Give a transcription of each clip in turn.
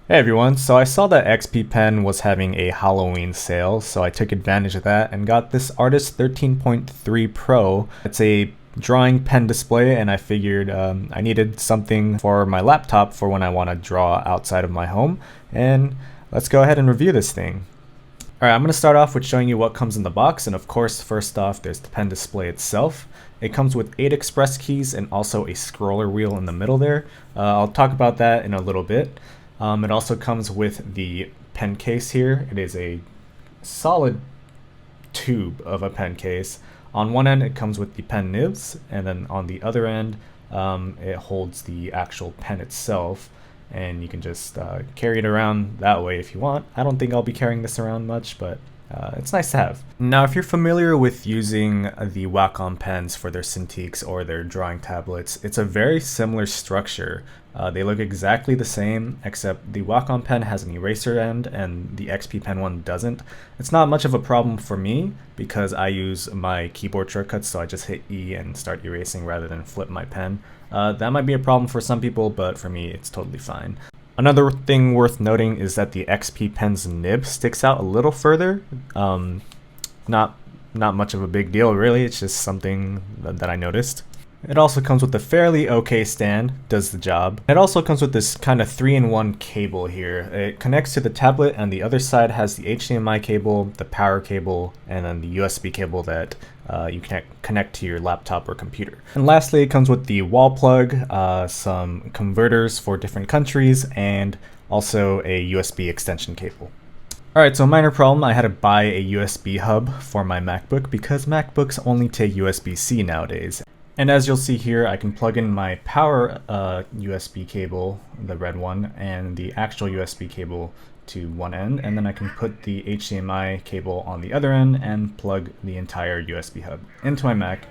Hey everyone, so I saw that XP Pen was having a Halloween sale, so I took advantage of that and got this Artist 13.3 Pro. It's a drawing pen display, and I figured I needed something for my laptop for when I want to draw outside of my home, and let's go ahead and review this thing. Alright, I'm going to start off with showing you what comes in the box, and of course, first off, there's the pen display itself. It comes with 8 express keys and also a scroller wheel in the middle there. I'll talk about that in a little bit. It also comes with the pen case here. It is a solid tube of a pen case. On one end, it comes with the pen nibs, and then on the other end, it holds the actual pen itself, and you can just carry it around that way if you want. I don't think I'll be carrying this around much, but it's nice to have. Now, if you're familiar with using the Wacom pens for their Cintiqs or their drawing tablets, it's a very similar structure. They look exactly the same, except the Wacom pen has an eraser end and the XP Pen one doesn't. It's not much of a problem for me because I use my keyboard shortcuts, so I just hit E and start erasing rather than flip my pen. That might be a problem for some people, but for me, it's totally fine. Another thing worth noting is that the XP Pen's nib sticks out a little further. Not much of a big deal, really. It's just something that I noticed. It also comes with a fairly okay stand, does the job. It also comes with this kind of 3-in-1 cable here. It connects to the tablet, and the other side has the HDMI cable, the power cable, and then the USB cable that you can connect to your laptop or computer. And lastly, it comes with the wall plug, some converters for different countries, and also a USB extension cable. Alright, so minor problem, I had to buy a USB hub for my MacBook because MacBooks only take USB-C nowadays. And as you'll see here, I can plug in my power USB cable, the red one, and the actual USB cable to one end, and then I can put the HDMI cable on the other end and plug the entire USB hub into my Mac.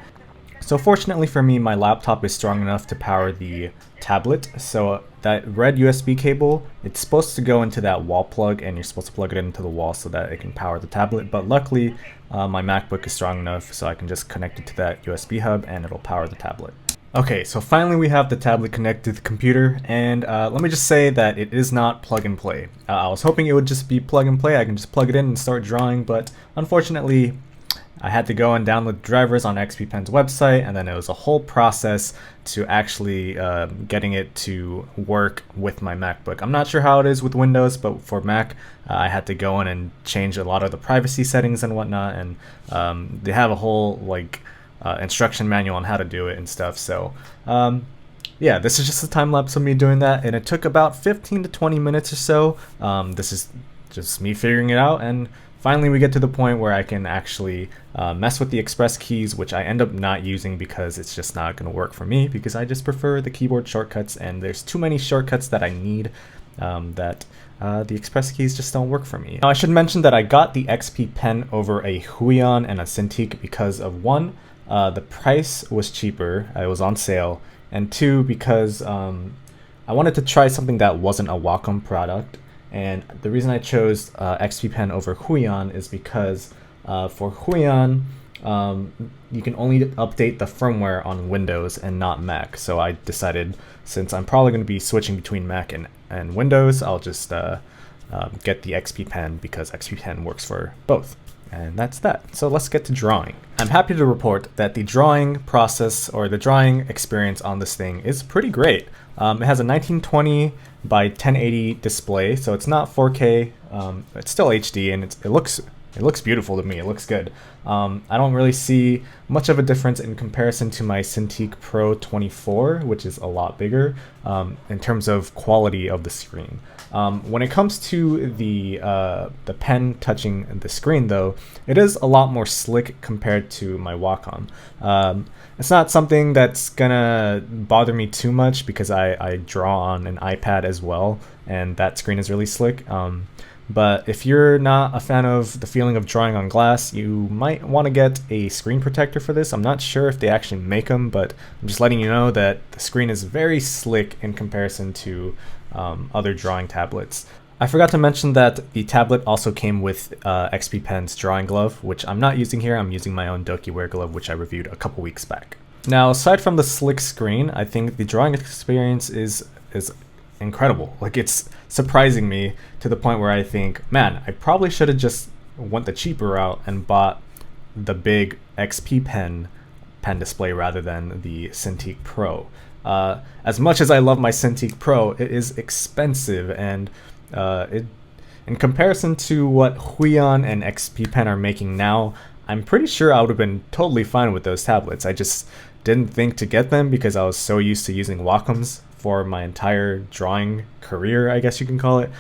So fortunately for me, my laptop is strong enough to power the tablet, so that red USB cable, it's supposed to go into that wall plug, and you're supposed to plug it into the wall so that it can power the tablet, but luckily my MacBook is strong enough so I can just connect it to that USB hub and it'll power the tablet. Okay, so finally we have the tablet connected to the computer, and let me just say that it is not plug and play. I was hoping it would just be plug and play, I can just plug it in and start drawing, but unfortunately I had to go and download drivers on XP Pen's website, and then it was a whole process to actually getting it to work with my MacBook. I'm not sure how it is with Windows, but for Mac, I had to go in and change a lot of the privacy settings and whatnot, and they have a whole instruction manual on how to do it and stuff. So yeah, this is just a time lapse of me doing that, and it took about 15 to 20 minutes or so. This is just me figuring it out, and finally we get to the point where I can actually mess with the express keys, which I end up not using because it's just not going to work for me, because I just prefer the keyboard shortcuts, and there's too many shortcuts that I need that the express keys just don't work for me. Now I should mention that I got the XP Pen over a Huion and a Cintiq because of one, the price was cheaper, it was on sale, and two, because I wanted to try something that wasn't a Wacom product. And the reason I chose XP Pen over Huion is because for Huion, you can only update the firmware on Windows and not Mac. So I decided, since I'm probably going to be switching between Mac and Windows, I'll just get the XP Pen because XP Pen works for both. And that's that. So let's get to drawing. I'm happy to report that the drawing process or the drawing experience on this thing is pretty great. It has a 1920 by 1080 display, so it's not 4K. It's still HD, and it looks beautiful to me. It looks good. I don't really see much of a difference in comparison to my Cintiq Pro 24, which is a lot bigger in terms of quality of the screen. When it comes to the pen touching the screen, though, it is a lot more slick compared to my Wacom. It's not something that's gonna bother me too much because I draw on an iPad as well, and that screen is really slick. But if you're not a fan of the feeling of drawing on glass, you might want to get a screen protector for this. I'm not sure if they actually make them, but I'm just letting you know that the screen is very slick in comparison to other drawing tablets. I forgot to mention that the tablet also came with XP Pen's drawing glove, which I'm not using here. I'm using my own DokiWare glove, which I reviewed a couple weeks back. Now, aside from the slick screen, I think the drawing experience is incredible. Like, it's surprising me to the point where I think, man, I probably should have just went the cheaper route and bought the big XP pen display rather than the Cintiq Pro. As much as I love my Cintiq Pro, it is expensive, and in comparison to what Huion and XP Pen are making now, I'm pretty sure I would have been totally fine with those tablets. I just didn't think to get them because I was so used to using Wacom's for my entire drawing career, I guess you can call it.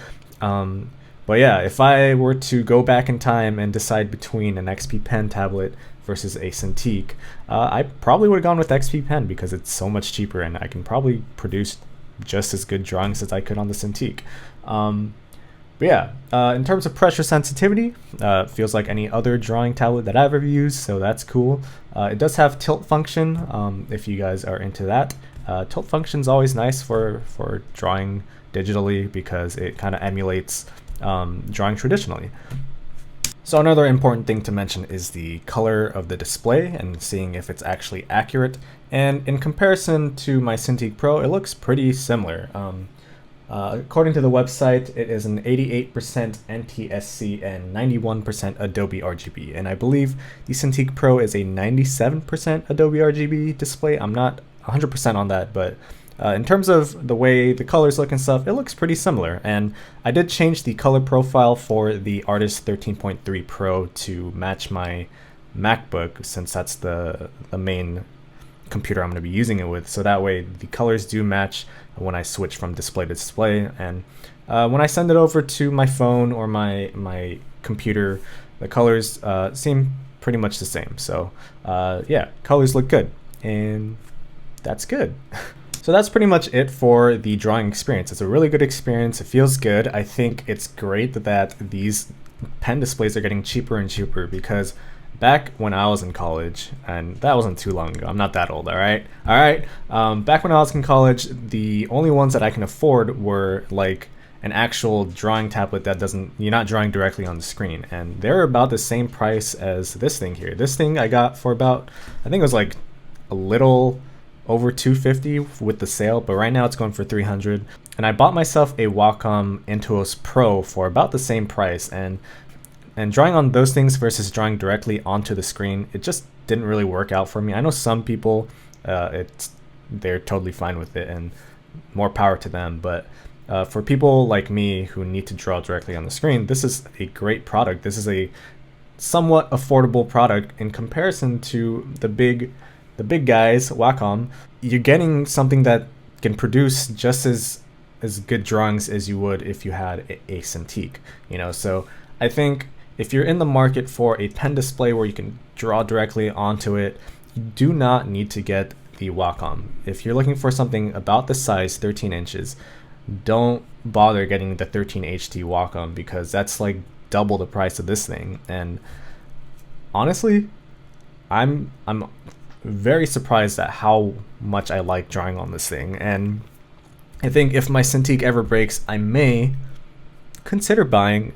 But yeah, if I were to go back in time and decide between an XP Pen tablet versus a Cintiq, I probably would have gone with XP Pen because it's so much cheaper and I can probably produce just as good drawings as I could on the Cintiq. But yeah, in terms of pressure sensitivity, feels like any other drawing tablet that I've ever used, so that's cool. It does have tilt function, if you guys are into that. Tilt function is always nice for drawing digitally because it kind of emulates drawing traditionally. So another important thing to mention is the color of the display and seeing if it's actually accurate. And in comparison to my Cintiq Pro, it looks pretty similar. According to the website, it is an 88% NTSC and 91% Adobe RGB. And I believe the Cintiq Pro is a 97% Adobe RGB display. I'm not 100% on that, but in terms of the way the colors look and stuff, it looks pretty similar. And I did change the color profile for the Artist 13.3 Pro to match my MacBook, since that's the main computer I'm going to be using it with. So that way the colors do match when I switch from display to display. And when I send it over to my phone or my computer, the colors seem pretty much the same. So yeah, colors look good, and that's good. So that's pretty much it for the drawing experience. It's a really good experience. It feels good. I think it's great that these pen displays are getting cheaper and cheaper, because back when I was in college, and that wasn't too long ago, I'm not that old, all right? Back when I was in college, the only ones that I can afford were like an actual drawing tablet that you're not drawing directly on the screen. And they're about the same price as this thing here. This thing I got for about, I think it was like a little over $250 with the sale, but right now it's going for $300. And I bought myself a Wacom Intuos Pro for about the same price, and drawing on those things versus drawing directly onto the screen, it just didn't really work out for me. I know some people, they're totally fine with it, and more power to them, but for people like me who need to draw directly on the screen, this is a great product. This is a somewhat affordable product in comparison to the big guys, Wacom. You're getting something that can produce just as good drawings as you would if you had a Cintiq, you know. So I think if you're in the market for a pen display where you can draw directly onto it, you do not need to get the Wacom. If you're looking for something about the size, 13 inches, don't bother getting the 13 HD Wacom, because that's like double the price of this thing. And honestly, I'm very surprised at how much I like drawing on this thing. And I think if my Cintiq ever breaks, I may consider buying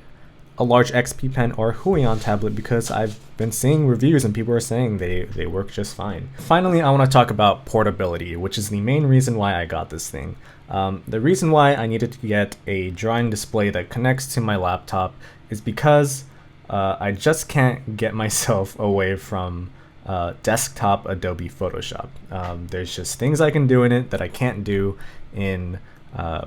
a large XP Pen or Huion tablet, because I've been seeing reviews and people are saying they work just fine. Finally, I want to talk about portability, which is the main reason why I got this thing. The reason why I needed to get a drawing display that connects to my laptop is because I just can't get myself away from desktop Adobe Photoshop. There's just things I can do in it that I can't do in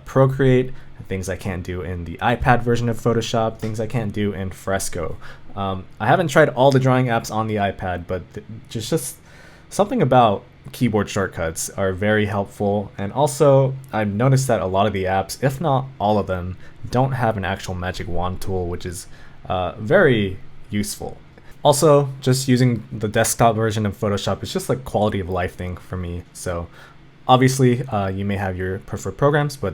Procreate, things I can't do in the iPad version of Photoshop, things I can't do in Fresco. I haven't tried all the drawing apps on the iPad, but just something about keyboard shortcuts are very helpful. And also, I've noticed that a lot of the apps, if not all of them, don't have an actual magic wand tool, which is very useful. Also, just using the desktop version of Photoshop is just like quality of life thing for me. So obviously you may have your preferred programs, but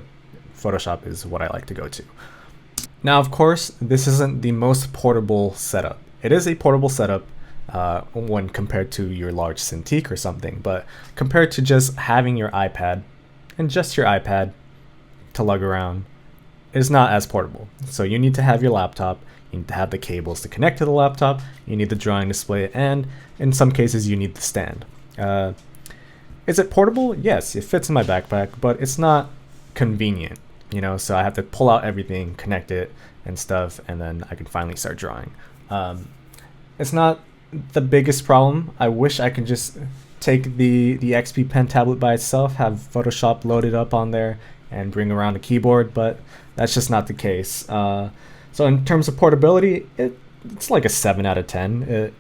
Photoshop is what I like to go to. Now, of course, this isn't the most portable setup. It is a portable setup when compared to your large Cintiq or something, but compared to just having your iPad and just your iPad to lug around, it's not as portable. So you need to have your laptop, you need to have the cables to connect to the laptop, you need the drawing display, and in some cases you need the stand. Is it portable? Yes, it fits in my backpack, but it's not convenient. you know, so I have to pull out everything, connect it and stuff, and then I can finally start drawing. It's not the biggest problem. I wish I could just take the XP Pen tablet by itself, have Photoshop loaded up on there, and bring around a keyboard, but that's just not the case. So in terms of portability, it's like a 7 out of 10.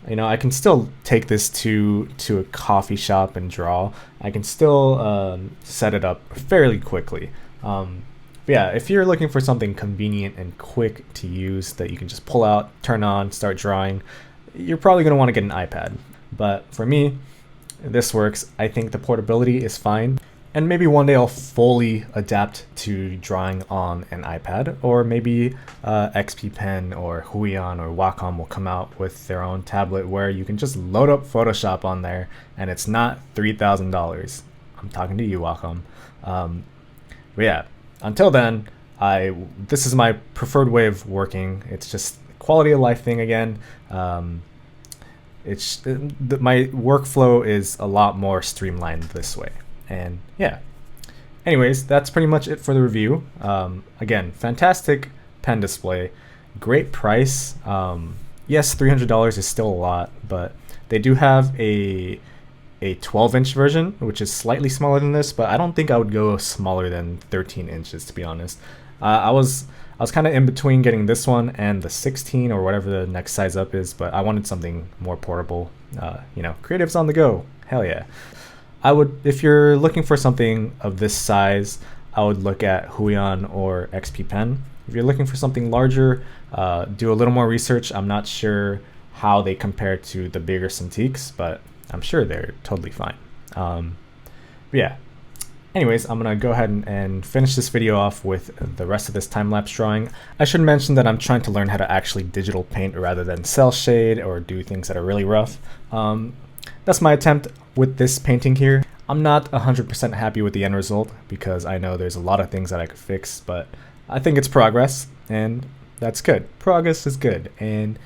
You know, I can still take this to a coffee shop and draw. I can still set it up fairly quickly. But yeah, if you're looking for something convenient and quick to use that you can just pull out, turn on, start drawing, you're probably going to want to get an iPad. But for me, this works. I think the portability is fine. And maybe one day I'll fully adapt to drawing on an iPad, or maybe XP Pen or Huion or Wacom will come out with their own tablet where you can just load up Photoshop on there and it's not $3,000. I'm talking to you, Wacom. But yeah, until then, this is my preferred way of working. It's just a quality of life thing again. My workflow is a lot more streamlined this way. And yeah, anyways, that's pretty much it for the review. Again, fantastic pen display, great price. Yes, $300 is still a lot, but they do have a 12-inch version, which is slightly smaller than this, but I don't think I would go smaller than 13 inches, to be honest. I was kind of in between getting this one and the 16 or whatever the next size up is, but I wanted something more portable. You know, creatives on the go, hell yeah. If you're looking for something of this size, I would look at Huion or XP Pen. If you're looking for something larger, do a little more research. I'm not sure how they compare to the bigger Cintiqs, but I'm sure they're totally fine. Yeah. Anyways, I'm gonna go ahead and finish this video off with the rest of this time-lapse drawing. I should mention that I'm trying to learn how to actually digital paint rather than cell shade or do things that are really rough. That's my attempt with this painting here. I'm not 100% happy with the end result because I know there's a lot of things that I could fix, but I think it's progress, and that's good. Progress is good, and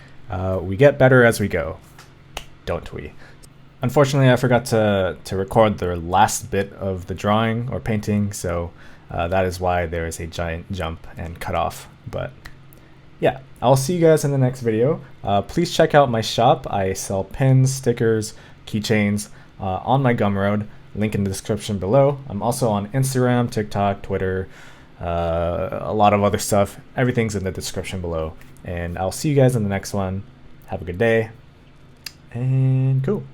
we get better as we go, don't we? Unfortunately, I forgot to record the last bit of the drawing or painting, so that is why there is a giant jump and cutoff. But yeah, I'll see you guys in the next video. Please check out my shop. I sell pins, stickers, keychains on my Gumroad. Link in the description below. I'm also on Instagram, TikTok, Twitter, a lot of other stuff. Everything's in the description below. And I'll see you guys in the next one. Have a good day. And cool.